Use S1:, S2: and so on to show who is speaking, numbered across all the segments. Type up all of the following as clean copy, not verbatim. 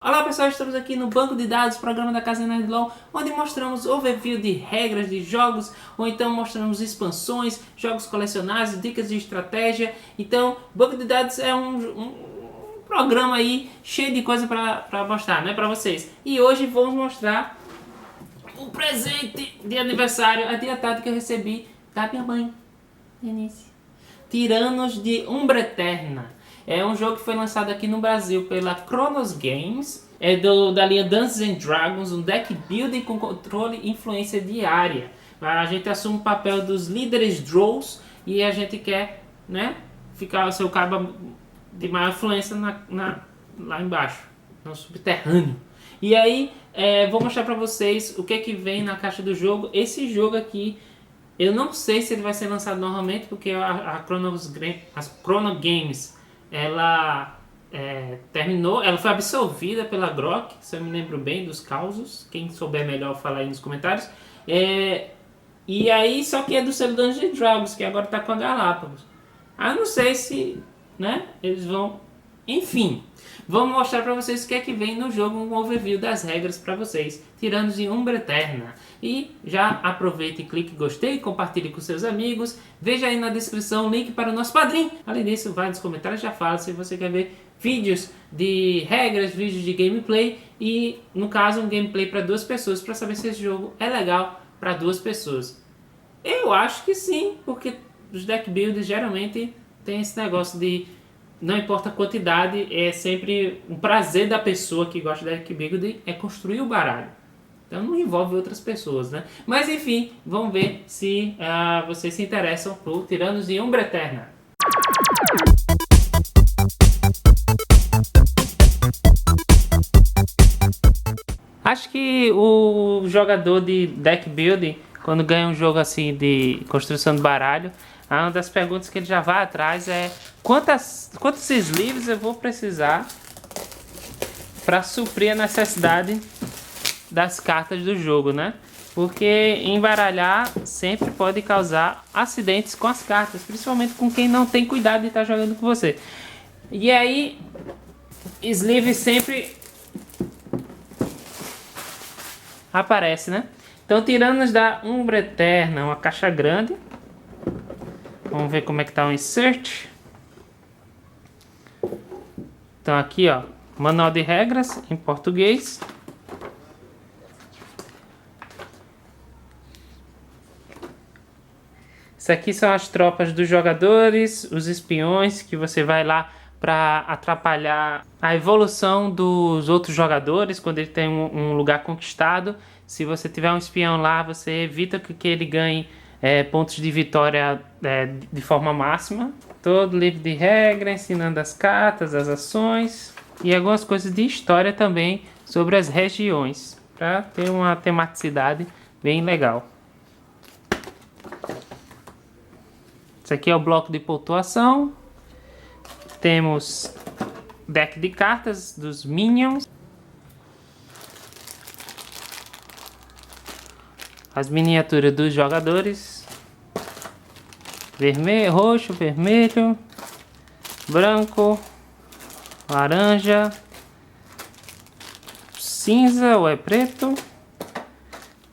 S1: Olá pessoal, estamos aqui no banco de dados, programa da Casa Nerdlol, onde mostramos overview de regras de jogos, ou então mostramos expansões, jogos colecionáveis, dicas de estratégia. Então, banco de dados é um programa aí cheio de coisa para mostrar, né, para vocês. E hoje vamos mostrar um presente de aniversário adiantado que eu recebi da minha mãe, Denise. Tiranos de Umbra Eterna. É um jogo que foi lançado aqui no Brasil pela Chronos Games. É da linha Dungeons and Dragons, um deck building com controle e influência diária. A gente assume o papel dos líderes Drows e a gente quer, né, ficar o seu cabo de maior influência lá embaixo, no subterrâneo. E aí, vou mostrar pra vocês o que vem na caixa do jogo. Esse jogo aqui, eu não sei se ele vai ser lançado novamente, porque a Chrono Games, ela terminou, ela foi absolvida pela Grok, se eu me lembro bem dos causos. Quem souber melhor fala aí nos comentários. E aí, só que é do selo Dungeons & Dragons, que agora tá com a Galápagos. Não sei se, né, eles vão... Enfim, vamos mostrar para vocês o que vem no jogo, um overview das regras para vocês, Tiranos de Umbra Eterna. E já aproveite e clique gostei, compartilhe com seus amigos, veja aí na descrição o link para o nosso padrinho. Além disso, vai nos comentários, já fala se você quer ver vídeos de regras, vídeos de gameplay e, no caso, um gameplay para duas pessoas, para saber se esse jogo é legal para duas pessoas. Eu acho que sim, porque os deck builders geralmente tem esse negócio de não importa a quantidade, é sempre um prazer da pessoa que gosta de deck building é construir o baralho. Então não envolve outras pessoas, né? Mas enfim, vamos ver se vocês se interessam por Tiranos de Umbra Eterna. Acho que o jogador de deck building, quando ganha um jogo assim de construção de baralho, uma das perguntas que ele já vai atrás é quantos sleeves eu vou precisar para suprir a necessidade das cartas do jogo, né? Porque embaralhar sempre pode causar acidentes com as cartas, principalmente com quem não tem cuidado de estar jogando com você. E aí, sleeve sempre aparece, né? Então, Tiranos da Umbra Eterna, uma caixa grande. Vamos ver como é que tá o insert. Então aqui, ó, manual de regras em português. Isso aqui são as tropas dos jogadores, os espiões que você vai lá para atrapalhar a evolução dos outros jogadores quando ele tem um lugar conquistado. Se você tiver um espião lá, você evita que ele ganhe pontos de vitória de forma máxima. Todo livro de regra, ensinando as cartas, as ações e algumas coisas de história também sobre as regiões, para ter uma tematicidade bem legal. Isso aqui é o bloco de pontuação. Temos deck de cartas dos Minions. As miniaturas dos jogadores. Vermelho, roxo, vermelho, branco, laranja, cinza ou é preto.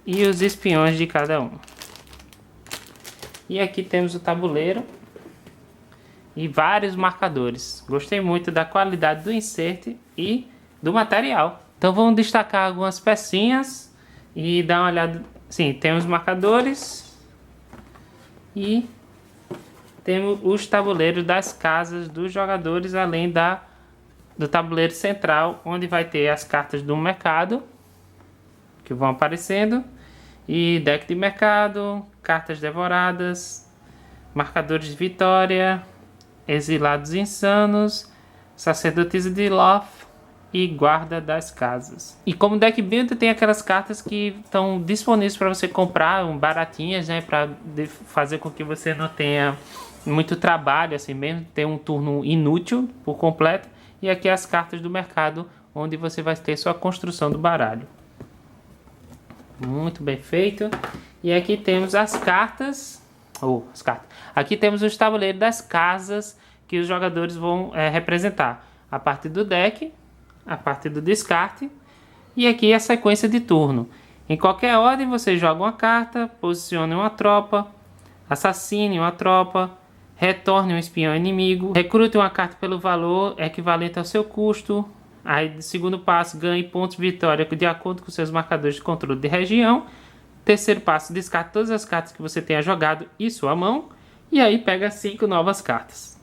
S1: E os espiões de cada um. E aqui temos o tabuleiro e vários marcadores. Gostei muito da qualidade do insert e do material. Então vamos destacar algumas pecinhas e dar uma olhada. Sim, temos marcadores e temos os tabuleiros das casas dos jogadores, além do tabuleiro central, onde vai ter as cartas do mercado que vão aparecendo. E deck de mercado, cartas devoradas, marcadores de vitória, exilados insanos, sacerdotisa de Loth e guarda das casas. E como deck builder tem aquelas cartas que estão disponíveis para você comprar, baratinhas, né, para fazer com que você não tenha muito trabalho, assim mesmo, ter um turno inútil por completo. E aqui as cartas do mercado, onde você vai ter sua construção do baralho. Muito bem feito. E aqui temos as cartas. Aqui temos os tabuleiros das casas que os jogadores vão representar. A partir do deck, a parte do descarte. E aqui a sequência de turno. Em qualquer ordem você joga uma carta, posicione uma tropa, assassine uma tropa, retorne um espião inimigo, recrute uma carta pelo valor equivalente ao seu custo. Aí, segundo passo, ganhe pontos de vitória de acordo com seus marcadores de controle de região. Terceiro passo, descarte todas as cartas que você tenha jogado e sua mão. E aí pega 5 novas cartas.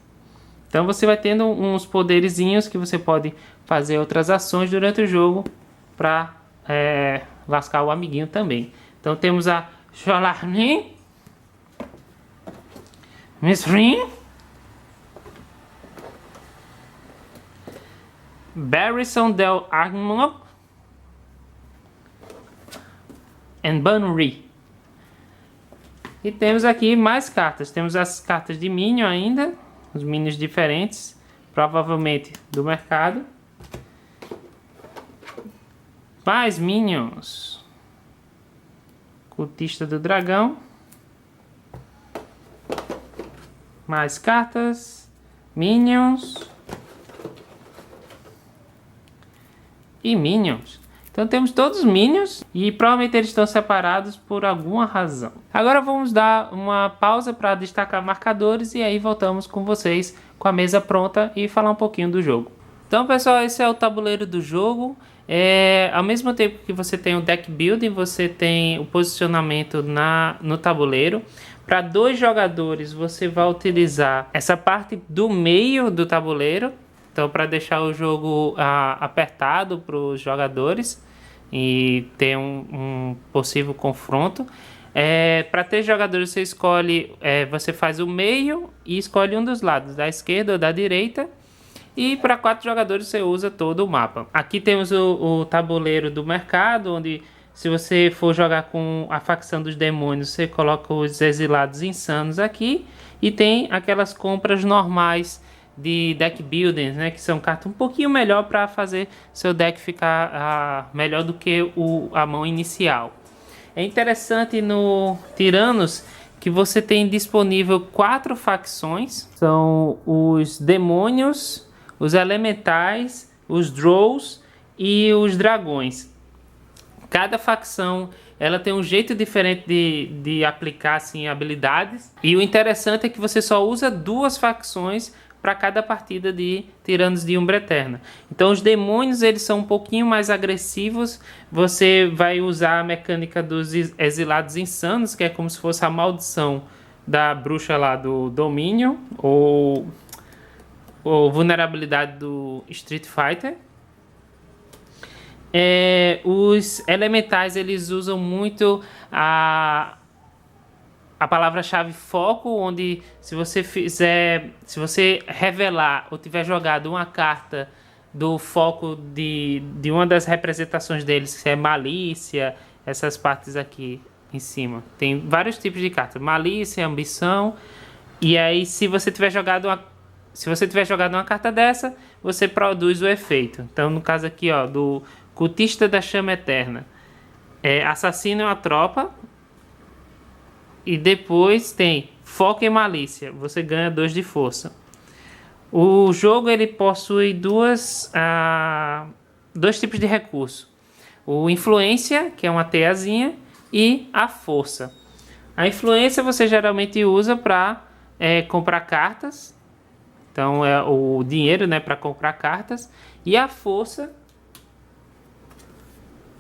S1: Então você vai tendo uns poderizinhos que você pode fazer outras ações durante o jogo para lascar o amiguinho também. Então temos a Sholarnin, Misrin, Barrisson del Armor e Banri. E temos aqui mais cartas. Temos as cartas de Minion ainda, os Minions diferentes, provavelmente do mercado. Mais Minions. Cultista do Dragão. Mais cartas. Minions. E Minions. Então temos todos os Minions e provavelmente eles estão separados por alguma razão. Agora vamos dar uma pausa para destacar marcadores e aí voltamos com vocês com a mesa pronta e falar um pouquinho do jogo. Então pessoal, esse é o tabuleiro do jogo. Ao mesmo tempo que você tem o deck building, você tem o posicionamento no tabuleiro. Para 2 jogadores você vai utilizar essa parte do meio do tabuleiro. Então, para deixar o jogo apertado para os jogadores e ter um possível confronto. Para 3 jogadores você escolhe, você faz o meio e escolhe um dos lados, da esquerda ou da direita. E para 4 jogadores você usa todo o mapa. Aqui temos o tabuleiro do mercado, onde se você for jogar com a facção dos demônios, você coloca os exilados insanos aqui. E tem aquelas compras normais de deck building, né, que são cartas um pouquinho melhor para fazer seu deck ficar melhor do que a mão inicial. É interessante no Tiranos que você tem disponível 4 facções. São os demônios, os elementais, os Drows e os dragões. Cada facção ela tem um jeito diferente de aplicar assim, habilidades. E o interessante é que você só usa 2 facções para cada partida de Tiranos de Umbra Eterna. Então os demônios eles são um pouquinho mais agressivos. Você vai usar a mecânica dos exilados insanos, que é como se fosse a maldição da bruxa lá do domínio, ou vulnerabilidade do Street Fighter. Os elementais eles usam muito a palavra-chave foco, onde se você revelar ou tiver jogado uma carta do foco de uma das representações deles, que é malícia, essas partes aqui em cima. Tem vários tipos de cartas, malícia, ambição. E aí se você tiver jogado uma carta dessa, você produz o efeito. Então no caso aqui, ó, do Cultista da Chama Eterna, assassina uma tropa. E depois tem foco e malícia. Você ganha 2 de força. O jogo ele possui 2 tipos de recurso. O influência, que é uma teiazinha, e a força. A influência você geralmente usa para comprar cartas. Então é o dinheiro, né, para comprar cartas. E a força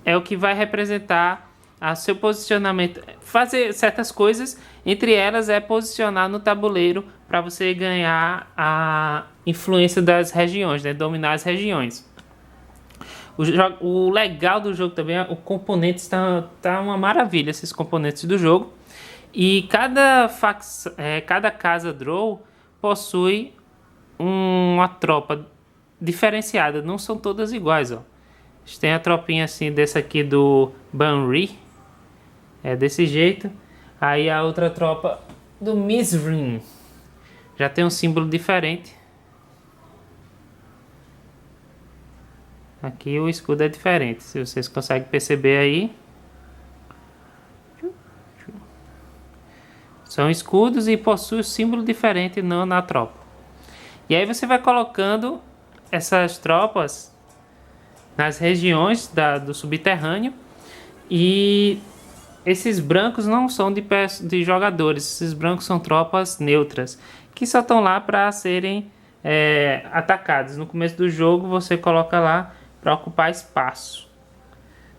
S1: é o que vai representar seu posicionamento, fazer certas coisas, entre elas é posicionar no tabuleiro para você ganhar a influência das regiões, né? Dominar as regiões. O legal do jogo também é o componentes, tá uma maravilha esses componentes do jogo. E cada casa Drow possui uma tropa diferenciada, não são todas iguais, ó. A gente tem a tropinha assim desse aqui do Banri. É desse jeito. Aí a outra tropa do Misrin já tem um símbolo diferente. Aqui o escudo é diferente, se vocês conseguem perceber aí. São escudos e possuem um símbolo diferente na tropa. E aí você vai colocando essas tropas nas regiões do subterrâneo. E esses brancos não são de jogadores, esses brancos são tropas neutras, que só estão lá para serem atacados. No começo do jogo você coloca lá para ocupar espaço,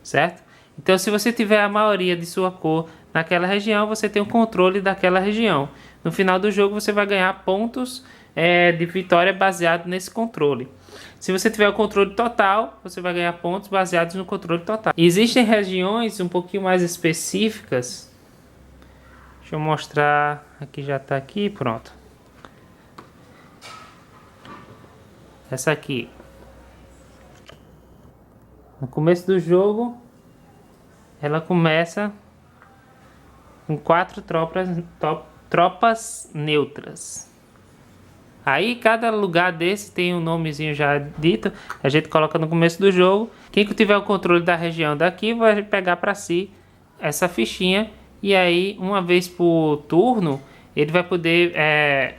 S1: certo? Então se você tiver a maioria de sua cor naquela região, você tem o controle daquela região. No final do jogo você vai ganhar pontos de vitória baseado nesse controle. Se você tiver o controle total, você vai ganhar pontos baseados no controle total. E existem regiões um pouquinho mais específicas. Deixa eu mostrar. Aqui já está aqui, pronto. Essa aqui. No começo do jogo, ela começa com 4 tropas neutras. Aí cada lugar desse tem um nomezinho já dito, a gente coloca no começo do jogo. Quem tiver o controle da região daqui vai pegar para si essa fichinha, e aí uma vez por turno ele vai poder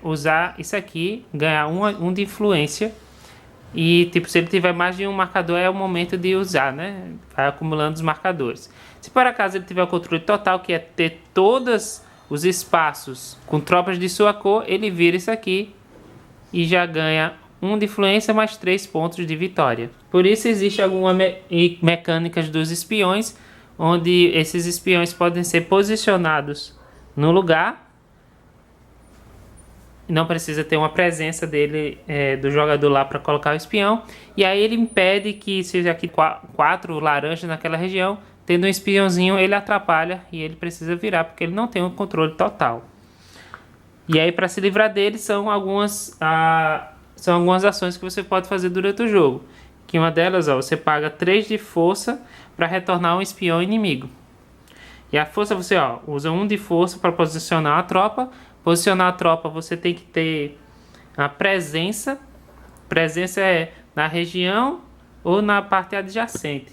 S1: usar isso aqui, ganhar um de influência. E tipo, se ele tiver mais de um marcador é o momento de usar, né? Vai acumulando os marcadores. Se por acaso ele tiver o controle total, que é ter todos os espaços com tropas de sua cor, ele vira isso aqui e já ganha 1 de influência mais 3 pontos de vitória. Por isso existe algumas mecânicas dos espiões, onde esses espiões podem ser posicionados no lugar. Não precisa ter uma presença dele, do jogador lá para colocar o espião. E aí ele impede que seja aqui 4 laranjas naquela região. Tendo um espiãozinho, ele atrapalha e ele precisa virar, porque ele não tem o controle total. E aí, para se livrar dele, são algumas ações que você pode fazer durante o jogo. Que uma delas, ó, você paga 3 de força para retornar um espião inimigo. E a força você usa 1 de força para posicionar a tropa. Posicionar a tropa você tem que ter a presença. Presença é na região ou na parte adjacente.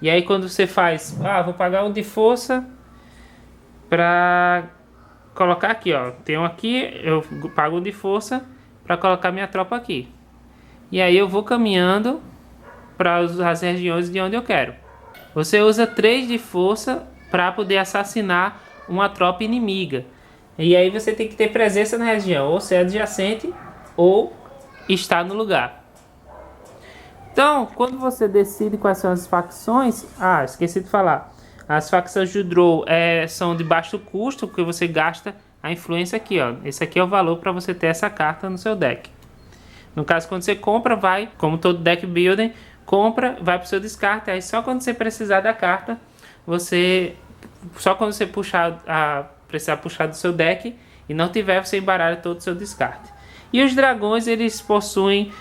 S1: E aí quando você faz, vou pagar 1 de força para colocar aqui, ó. Tenho aqui, eu pago 1 de força para colocar minha tropa aqui. E aí eu vou caminhando para as regiões de onde eu quero. Você usa 3 de força para poder assassinar uma tropa inimiga. E aí você tem que ter presença na região, ou ser adjacente ou estar no lugar. Então, quando você decide quais são as facções... esqueci de falar. As facções de Drow são de baixo custo, porque você gasta a influência aqui, ó. Esse aqui é o valor para você ter essa carta no seu deck. No caso, quando você compra, vai, como todo deck building, compra, vai para o seu descarte. Aí só quando você precisar da carta, só quando você precisar puxar do seu deck e não tiver, você embaralha todo o seu descarte. E os dragões, eles possuem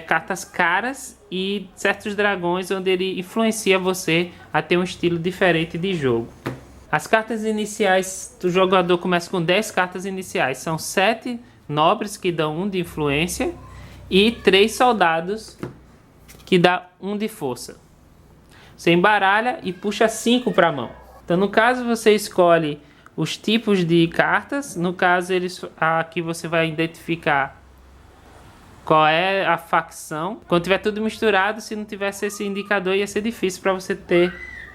S1: cartas caras e certos dragões onde ele influencia você a ter um estilo diferente de jogo. As cartas iniciais do jogador começam com 10 cartas iniciais. São 7 nobres que dão 1 de influência e 3 soldados que dá 1 de força. Você embaralha e puxa 5 para a mão. Então no caso você escolhe os tipos de cartas. No caso aqui você vai identificar qual é a facção. Quando tiver tudo misturado, se não tivesse esse indicador, ia ser difícil para você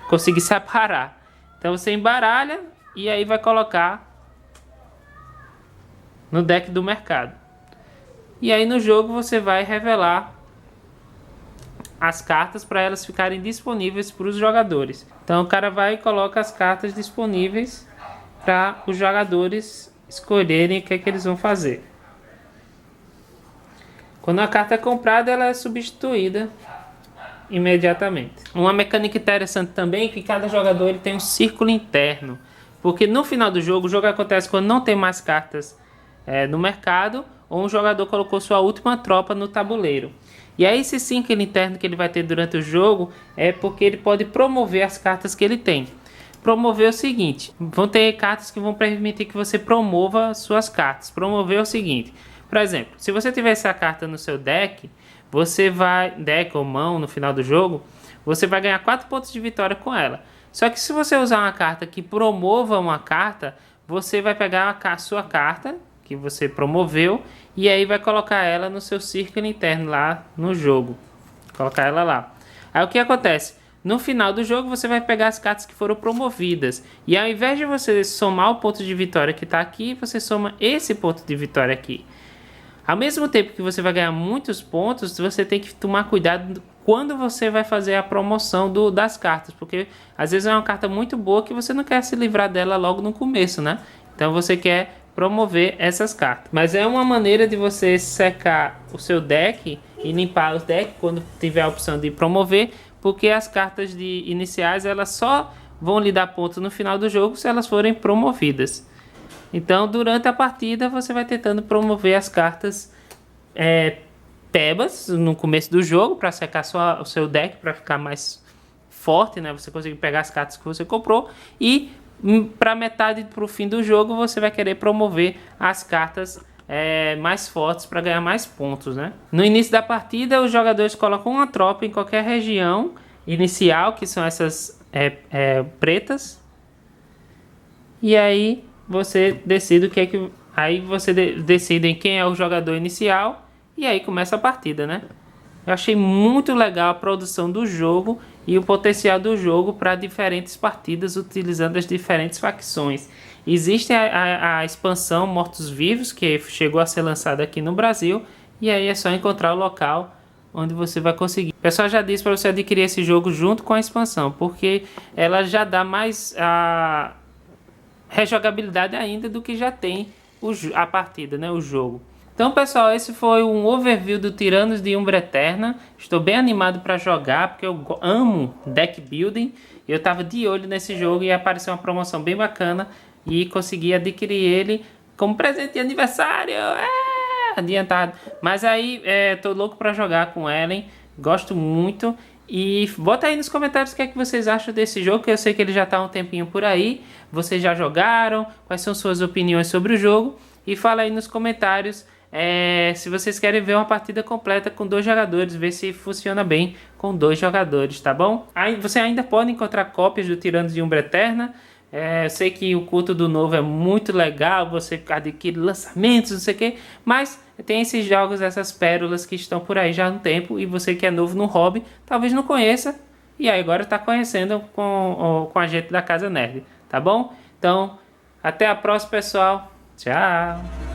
S1: conseguir separar. Então você embaralha e aí vai colocar no deck do mercado. E aí no jogo você vai revelar as cartas para elas ficarem disponíveis para os jogadores. Então o cara vai e coloca as cartas disponíveis para os jogadores escolherem o que é que eles vão fazer. Quando a carta é comprada, ela é substituída imediatamente. Uma mecânica interessante também é que cada jogador ele tem um círculo interno. Porque no final do jogo, o jogo acontece quando não tem mais cartas no mercado, ou um jogador colocou sua última tropa no tabuleiro. E aí esse círculo interno que ele vai ter durante o jogo é porque ele pode promover as cartas que ele tem. Promover é o seguinte, vão ter cartas que vão permitir que você promova suas cartas. Promover é o seguinte, por exemplo, se você tiver essa carta no seu deck, você vai, deck ou mão no final do jogo, você vai ganhar 4 pontos de vitória com ela. Só que se você usar uma carta que promova uma carta, você vai pegar a sua carta que você promoveu e aí vai colocar ela no seu círculo interno lá no jogo. Colocar ela lá. Aí o que acontece? No final do jogo você vai pegar as cartas que foram promovidas. E ao invés de você somar o ponto de vitória que está aqui, você soma esse ponto de vitória aqui. Ao mesmo tempo que você vai ganhar muitos pontos, você tem que tomar cuidado quando você vai fazer a promoção das cartas. Porque às vezes é uma carta muito boa que você não quer se livrar dela logo no começo, né? Então você quer promover essas cartas. Mas é uma maneira de você secar o seu deck e limpar os decks quando tiver a opção de promover. Porque as cartas iniciais elas só vão lhe dar pontos no final do jogo se elas forem promovidas. Então, durante a partida, você vai tentando promover as cartas pebas no começo do jogo para secar o seu deck, para ficar mais forte, né? Você conseguir pegar as cartas que você comprou e para metade para o fim do jogo você vai querer promover as cartas mais fortes para ganhar mais pontos, né? No início da partida, os jogadores colocam uma tropa em qualquer região inicial, que são essas pretas, e aí você decide o que é que... Aí você decide quem é o jogador inicial e aí começa a partida, né? Eu achei muito legal a produção do jogo e o potencial do jogo para diferentes partidas utilizando as diferentes facções. Existe a expansão Mortos-Vivos, que chegou a ser lançada aqui no Brasil, e aí é só encontrar o local onde você vai conseguir. O pessoal já disse para você adquirir esse jogo junto com a expansão, porque ela já dá mais rejogabilidade ainda do que já tem a partida, né, o jogo. Então, pessoal, esse foi um overview do Tiranos de Umbra Eterna. Estou bem animado para jogar, porque eu amo deck building. Eu estava de olho nesse jogo e apareceu uma promoção bem bacana e consegui adquirir ele como presente de aniversário. Adiantado. Mas aí, tô louco para jogar com Ellen. Gosto muito. E bota aí nos comentários o que é que vocês acham desse jogo, que eu sei que ele já está há um tempinho por aí. Vocês já jogaram? Quais são suas opiniões sobre o jogo? E fala aí nos comentários se vocês querem ver uma partida completa com 2 jogadores, ver se funciona bem com 2 jogadores, tá bom? Aí você ainda pode encontrar cópias do Tiranos de Umbra Eterna. Eu sei que o culto do novo é muito legal, você adquire lançamentos, não sei o que, mas tem esses jogos, essas pérolas que estão por aí já há um tempo, e você que é novo no hobby, talvez não conheça, e aí agora está conhecendo com a gente da Casa Nerd, tá bom? Então, até a próxima, pessoal. Tchau!